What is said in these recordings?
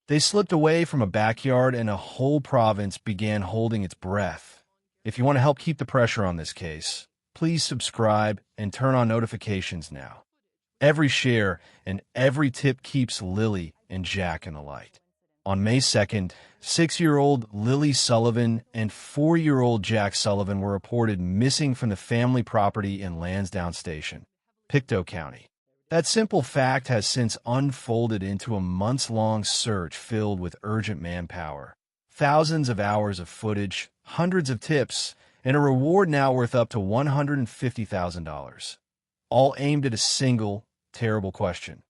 They slipped away from a backyard and a whole province began holding its breath. If you want to help keep the pressure on this case, please subscribe and turn on notifications now. Every share and every tip keeps Lily and Jack in the light. On May 2nd, 6-year-old Lily Sullivan and 4-year-old Jack Sullivan were reported missing from the family property in Lansdowne Station, Pictou County. That simple fact has since unfolded into a months-long search filled with urgent manpower, thousands of hours of footage, hundreds of tips, and a reward now worth up to $150,000, all aimed at a single, terrible question.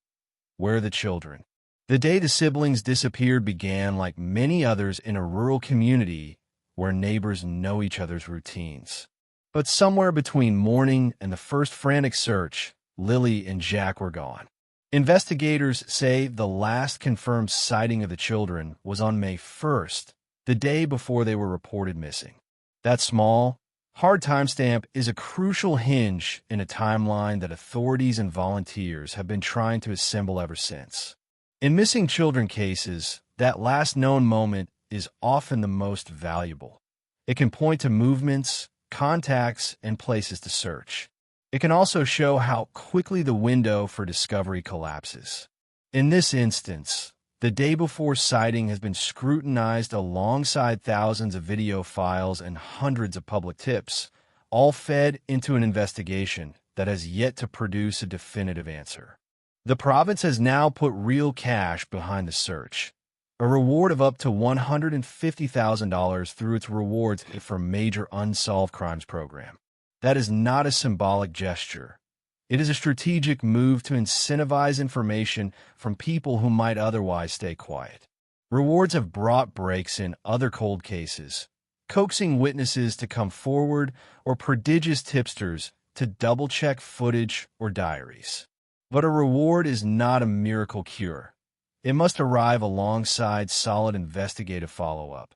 Where are the children? The day the siblings disappeared began like many others in a rural community where neighbors know each other's routines. But somewhere between morning and the first frantic search, Lily and Jack were gone. Investigators say the last confirmed sighting of the children was on May 1st, the day before they were reported missing. That small, hard timestamp is a crucial hinge in a timeline that authorities and volunteers have been trying to assemble ever since. In missing children cases, that last known moment is often the most valuable. It can point to movements, contacts, and places to search. It can also show how quickly the window for discovery collapses. In this instance, the day before sighting has been scrutinized alongside thousands of video files and hundreds of public tips, all fed into an investigation that has yet to produce a definitive answer. The province has now put real cash behind the search, a reward of up to $150,000 through its Rewards for Major Unsolved Crimes program. That is not a symbolic gesture. It is a strategic move to incentivize information from people who might otherwise stay quiet. Rewards have brought breaks in other cold cases, coaxing witnesses to come forward or prodigious tipsters to double-check footage or diaries. But a reward is not a miracle cure. It must arrive alongside solid investigative follow-up,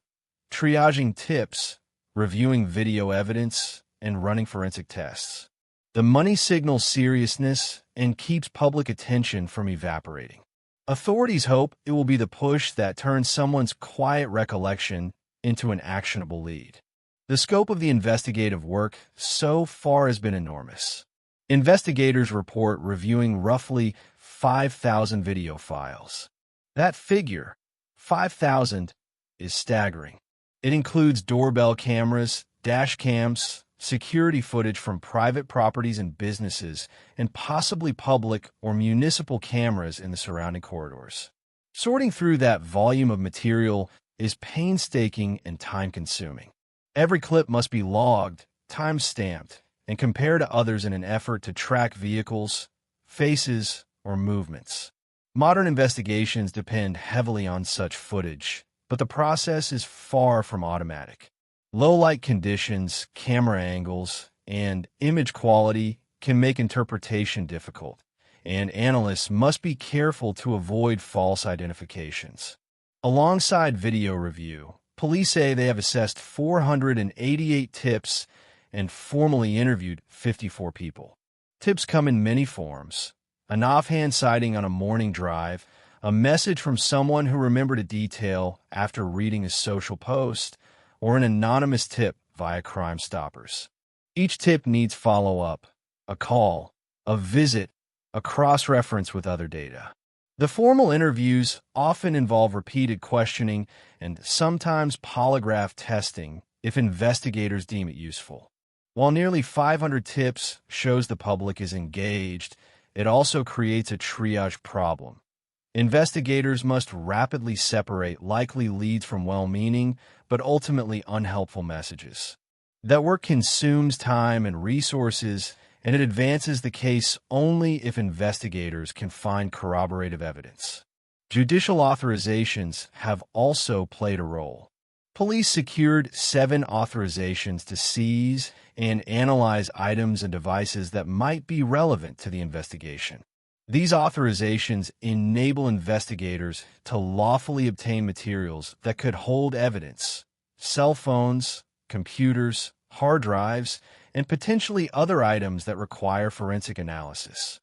triaging tips, reviewing video evidence, and running forensic tests. The money signals seriousness and keeps public attention from evaporating. Authorities hope it will be the push that turns someone's quiet recollection into an actionable lead. The scope of the investigative work so far has been enormous. Investigators report reviewing roughly 5,000 video files. That figure, 5,000, is staggering. It includes doorbell cameras, dash cams, security footage from private properties and businesses, and possibly public or municipal cameras in the surrounding corridors. Sorting through that volume of material is painstaking and time-consuming. Every clip must be logged, time-stamped, and compared to others in an effort to track vehicles, faces, or movements. Modern investigations depend heavily on such footage, but the process is far from automatic. Low light conditions, camera angles, and image quality can make interpretation difficult, and analysts must be careful to avoid false identifications. Alongside video review, police say they have assessed 488 tips and formally interviewed 54 people. Tips come in many forms: an offhand sighting on a morning drive, a message from someone who remembered a detail after reading a social post, or an anonymous tip via Crime Stoppers. Each tip needs follow-up, a call, a visit, a cross-reference with other data. The formal interviews often involve repeated questioning and sometimes polygraph testing if investigators deem it useful. While nearly 500 tips shows the public is engaged, it also creates a triage problem. Investigators must rapidly separate likely leads from well-meaning but ultimately unhelpful messages. That work consumes time and resources, and it advances the case only if investigators can find corroborative evidence. Judicial authorizations have also played a role. Police secured 7 authorizations to seize and analyze items and devices that might be relevant to the investigation. These authorizations enable investigators to lawfully obtain materials that could hold evidence: cell phones, computers, hard drives, and potentially other items that require forensic analysis.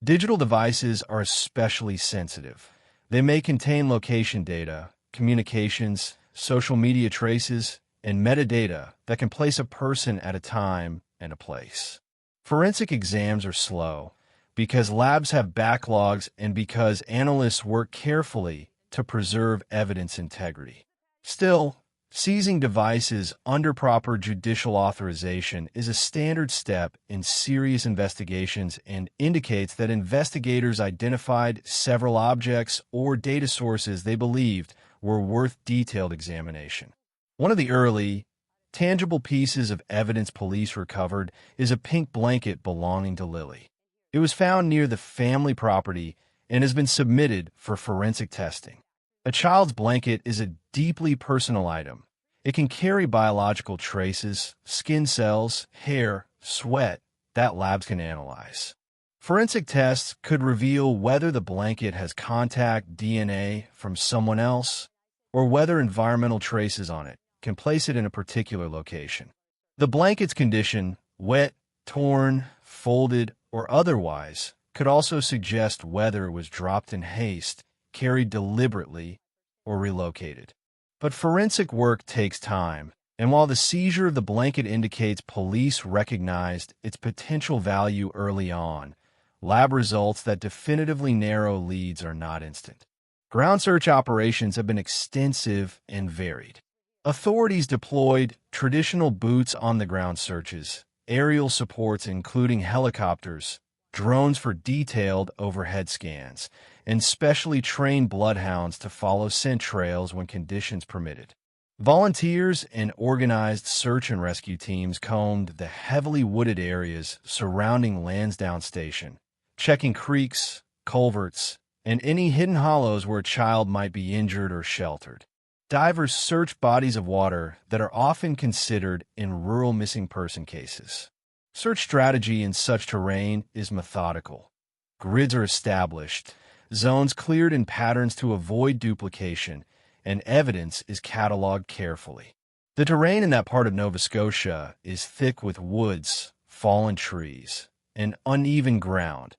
Digital devices are especially sensitive. They may contain location data, communications, social media traces, and metadata that can place a person at a time and a place. Forensic exams are slow because labs have backlogs and because analysts work carefully to preserve evidence integrity. Still, seizing devices under proper judicial authorization is a standard step in serious investigations and indicates that investigators identified several objects or data sources they believed were worth detailed examination. One of the early, tangible pieces of evidence police recovered is a pink blanket belonging to Lily. It was found near the family property and has been submitted for forensic testing. A child's blanket is a deeply personal item. It can carry biological traces, skin cells, hair, sweat that labs can analyze. Forensic tests could reveal whether the blanket has contact DNA from someone else or whether environmental traces on it can place it in a particular location. The blanket's condition, wet, torn, folded, or otherwise, could also suggest whether it was dropped in haste, carried deliberately, or relocated. But forensic work takes time, and while the seizure of the blanket indicates police recognized its potential value early on, lab results that definitively narrow leads are not instant. Ground search operations have been extensive and varied. Authorities deployed traditional boots-on-the-ground searches, aerial supports including helicopters, drones for detailed overhead scans, and specially trained bloodhounds to follow scent trails when conditions permitted. Volunteers and organized search and rescue teams combed the heavily wooded areas surrounding Lansdowne Station, checking creeks, culverts, and any hidden hollows where a child might be injured or sheltered. Divers search bodies of water that are often considered in rural missing person cases. Search strategy in such terrain is methodical. Grids are established, zones cleared in patterns to avoid duplication, and evidence is cataloged carefully. The terrain in that part of Nova Scotia is thick with woods, fallen trees, and uneven ground,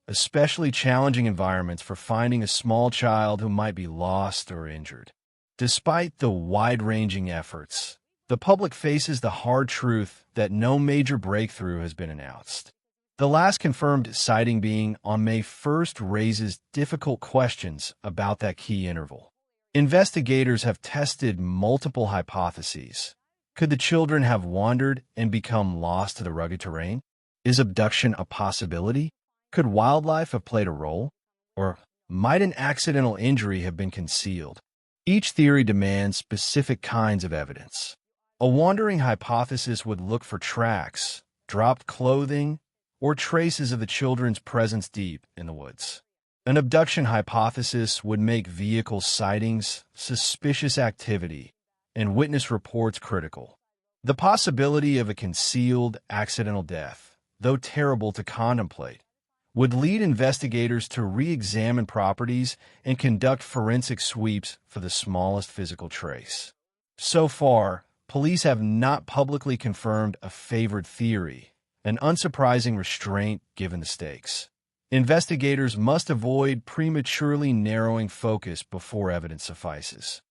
especially challenging environments for finding a small child who might be lost or injured. Despite the wide-ranging efforts, the public faces the hard truth that no major breakthrough has been announced. The last confirmed sighting being on May 1st raises difficult questions about that key interval. Investigators have tested multiple hypotheses. Could the children have wandered and become lost to the rugged terrain? Is abduction a possibility? Could wildlife have played a role? Or might an accidental injury have been concealed? Each theory demands specific kinds of evidence. A wandering hypothesis would look for tracks, dropped clothing, or traces of the children's presence deep in the woods. An abduction hypothesis would make vehicle sightings, suspicious activity, and witness reports critical. The possibility of a concealed, accidental death, though terrible to contemplate, would lead investigators to re-examine properties and conduct forensic sweeps for the smallest physical trace. So far, police have not publicly confirmed a favored theory, an unsurprising restraint given the stakes. Investigators must avoid prematurely narrowing focus before evidence suffices.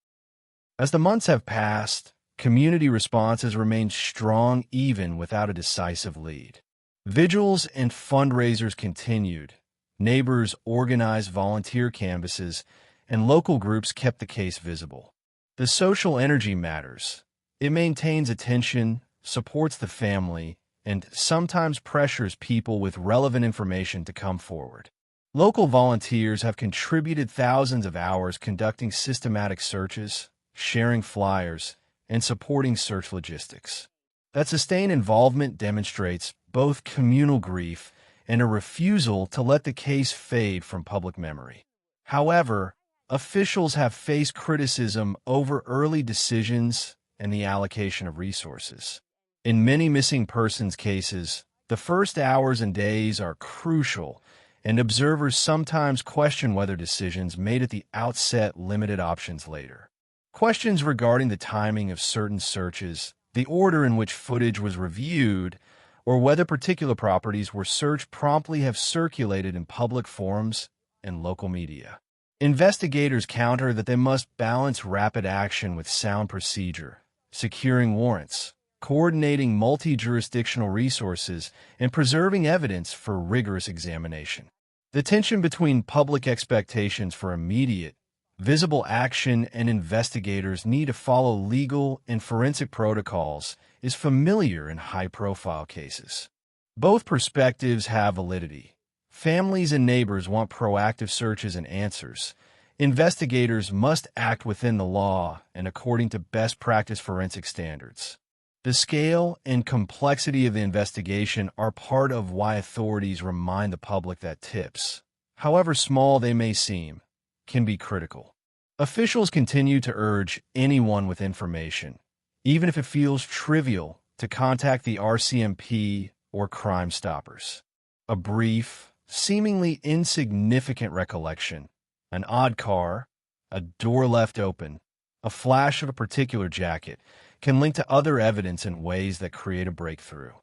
As the months have passed, community response has remained strong even without a decisive lead. Vigils and fundraisers continued. Neighbors organized volunteer canvases, and local groups kept the case visible. The social energy matters. It maintains attention, supports the family, and sometimes pressures people with relevant information to come forward. Local volunteers have contributed thousands of hours conducting systematic searches, sharing flyers, and supporting search logistics. That sustained involvement demonstrates both communal grief and a refusal to let the case fade from public memory. However, officials have faced criticism over early decisions and the allocation of resources. In many missing persons cases, the first hours and days are crucial, and observers sometimes question whether decisions made at the outset limited options later. Questions regarding the timing of certain searches, the order in which footage was reviewed, or whether particular properties were searched promptly have circulated in public forums and local media. Investigators counter that they must balance rapid action with sound procedure, securing warrants, coordinating multi-jurisdictional resources, and preserving evidence for rigorous examination. The tension between public expectations for immediate, visible action and investigators' need to follow legal and forensic protocols is familiar in high-profile cases. Both perspectives have validity. Families and neighbors want proactive searches and answers. Investigators must act within the law and according to best practice forensic standards. The scale and complexity of the investigation are part of why authorities remind the public that tips, however small they may seem, can be critical. Officials continue to urge anyone with information, even if it feels trivial, to contact the RCMP or Crime Stoppers. A brief, seemingly insignificant recollection, an odd car, a door left open, a flash of a particular jacket, can link to other evidence in ways that create a breakthrough.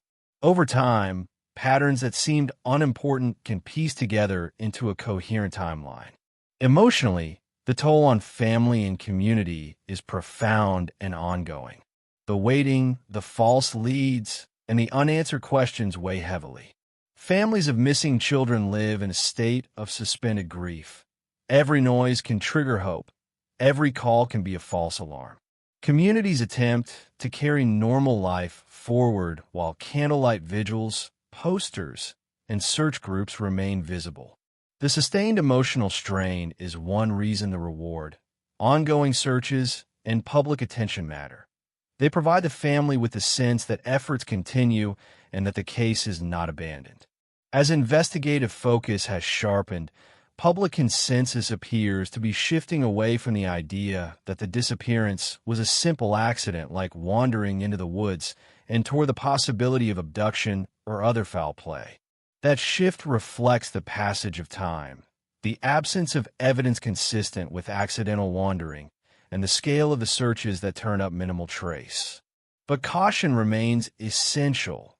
Over time, patterns that seemed unimportant can piece together into a coherent timeline. Emotionally, the toll on family and community is profound and ongoing. The waiting, the false leads, and the unanswered questions weigh heavily. Families of missing children live in a state of suspended grief. Every noise can trigger hope. Every call can be a false alarm. Communities attempt to carry normal life forward while candlelight vigils, posters, and search groups remain visible. The sustained emotional strain is one reason the reward, ongoing searches, and public attention matter. They provide the family with the sense that efforts continue and that the case is not abandoned. As investigative focus has sharpened, public consensus appears to be shifting away from the idea that the disappearance was a simple accident like wandering into the woods and toward the possibility of abduction or other foul play. That shift reflects the passage of time, the absence of evidence consistent with accidental wandering, and the scale of the searches that turn up minimal trace. But caution remains essential.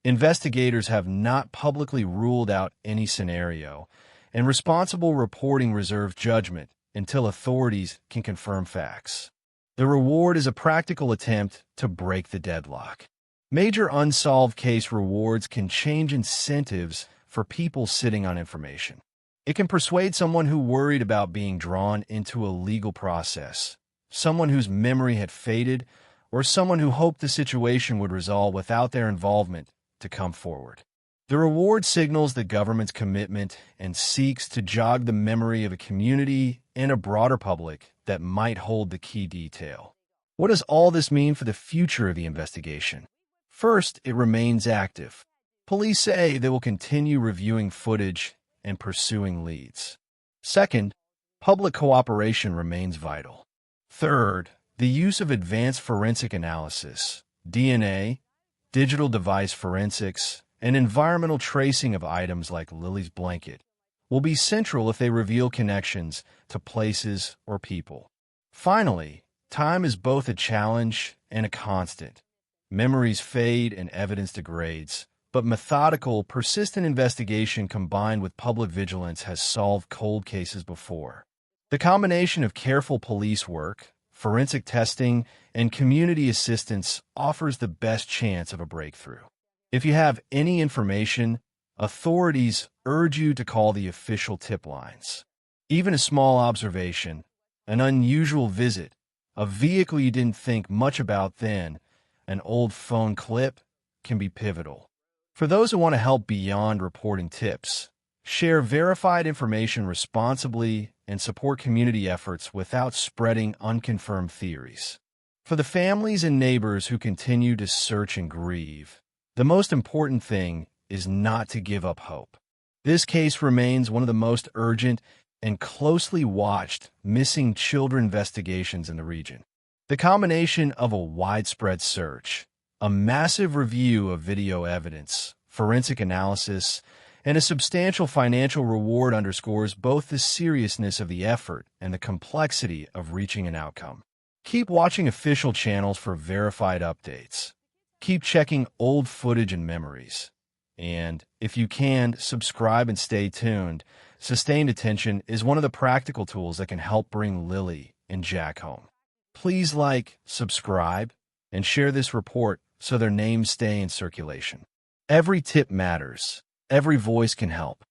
Investigators have not publicly ruled out any scenario, and responsible reporting reserves judgment until authorities can confirm facts. The reward is a practical attempt to break the deadlock. Major unsolved case rewards can change incentives for people sitting on information. It can persuade someone who worried about being drawn into a legal process, someone whose memory had faded, or someone who hoped the situation would resolve without their involvement to come forward. The reward signals the government's commitment and seeks to jog the memory of a community and a broader public that might hold the key detail. What does all this mean for the future of the investigation? First, it remains active. Police say they will continue reviewing footage and pursuing leads. Second, public cooperation remains vital. Third, the use of advanced forensic analysis, DNA, digital device forensics, and environmental tracing of items like Lily's blanket will be central if they reveal connections to places or people. Finally, time is both a challenge and a constant. Memories fade and evidence degrades, but methodical, persistent investigation combined with public vigilance has solved cold cases before. The combination of careful police work, forensic testing, and community assistance offers the best chance of a breakthrough. If you have any information, authorities urge you to call the official tip lines. Even a small observation, an unusual visit, a vehicle you didn't think much about then, an old phone clip, can be pivotal. For those who want to help beyond reporting tips, share verified information responsibly and support community efforts without spreading unconfirmed theories. For the families and neighbors who continue to search and grieve, the most important thing is not to give up hope. This case remains one of the most urgent and closely watched missing children investigations in the region. The combination of a widespread search, a massive review of video evidence, forensic analysis, and a substantial financial reward underscores both the seriousness of the effort and the complexity of reaching an outcome. Keep watching official channels for verified updates. Keep checking old footage and memories. And if you can, subscribe and stay tuned. Sustained attention is one of the practical tools that can help bring Lily and Jack home. Please like, subscribe, and share this report so their names stay in circulation. Every tip matters. Every voice can help.